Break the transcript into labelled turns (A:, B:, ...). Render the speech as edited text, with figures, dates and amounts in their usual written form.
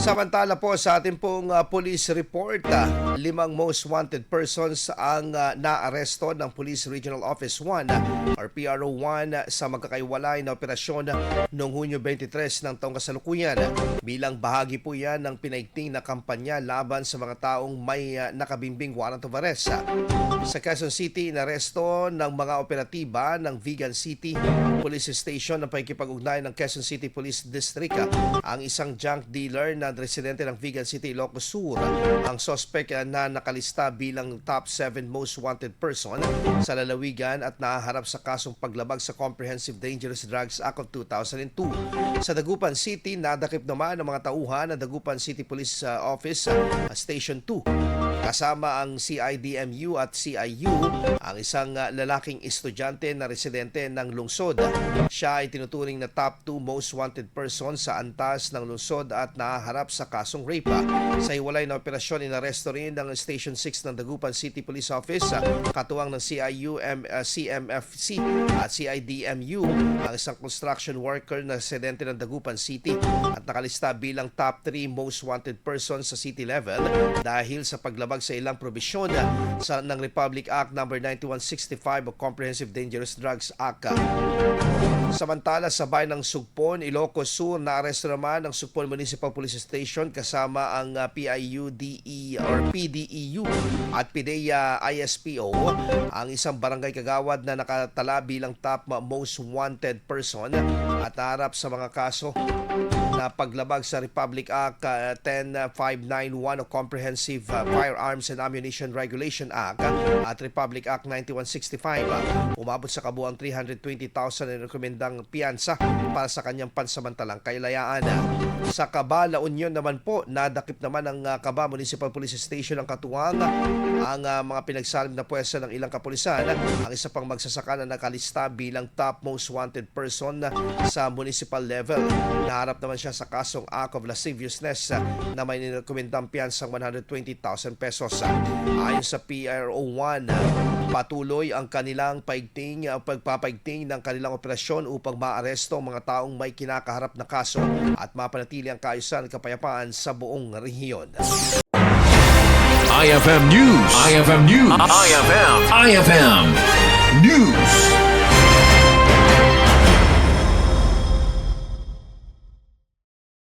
A: Samantala po sa ating pong police report, 5 most wanted persons ang naaresto ng Police Regional Office 1 or PRO 1 sa magkakaiwalay na operasyon noong Hunyo 23 ng taong kasalukuyan. Bilang bahagi po yan ng pinaigting na kampanya laban sa mga taong may nakabimbing warrant of arrest. Sa Quezon City, inaresto ng mga operatiba ng Vigan City Police Station na pakikipag-ugnay ng Quezon City Police District ang isang junk dealer na residente ng Vigan City, Ilocos Sur. Ang suspect na nakalista bilang top 7 most wanted person sa lalawigan at nahaharap sa kasong paglabag sa Comprehensive Dangerous Drugs Act of 2002. Sa Dagupan City, nadakip naman ng mga tauhan ng Dagupan City Police Office Station 2. Kasama ang CIDMU at CIU, ang isang lalaking estudyante na residente ng lungsod. Siya ay tinuturing na top 2 most wanted person sa antas ng lungsod at nahaharap sa kasong rape. Sa hiwalay na operasyon, inaresto rin ng Station 6 ng Dagupan City Police Office, katuwang ng CIU, CMFC at CIDMU, ang isang construction worker na residente ng Dagupan City at nakalista bilang top 3 most wanted person sa city level dahil sa paglabag sa ilang probisyon ng Republic Act No. 9165 o Comprehensive Dangerous Drugs Act. Samantala sa bayan ng Sugpon, Ilocos Sur, naaresto naman ng Sugpon Municipal Police Station kasama ang PIU-DE or PDEU at PIDEA ISPO, ang isang barangay kagawad na nakatala bilang top most wanted person at naharap sa mga kaso na paglabag sa Republic Act 10591 o Comprehensive Firearms and Ammunition Regulation Act at Republic Act 9165. Umabot sa kabuuang 320,000 na rekomendang piyansa para sa kanyang pansamantalang kailayaan. Sa Caba, La Union naman po, nadakip naman ng Caba Municipal Police Station ang katuwang ang mga pinagsalim na pwersa ng ilang kapulisan. Ang isa pang magsasaka na nakalista bilang top most wanted person sa municipal level. Naharap naman siya sa kasong act of lasciviousness na may nirekomendang piyansang 120,000 pesos. Ayon sa PRO 1, patuloy ang kanilang pagpapaigting ng kanilang operasyon upang maaresto ang mga taong may kinakaharap na kaso at mapanatili ang kaayusan at kapayapaan sa buong rehiyon.
B: IFM News. IFM News. IFM News.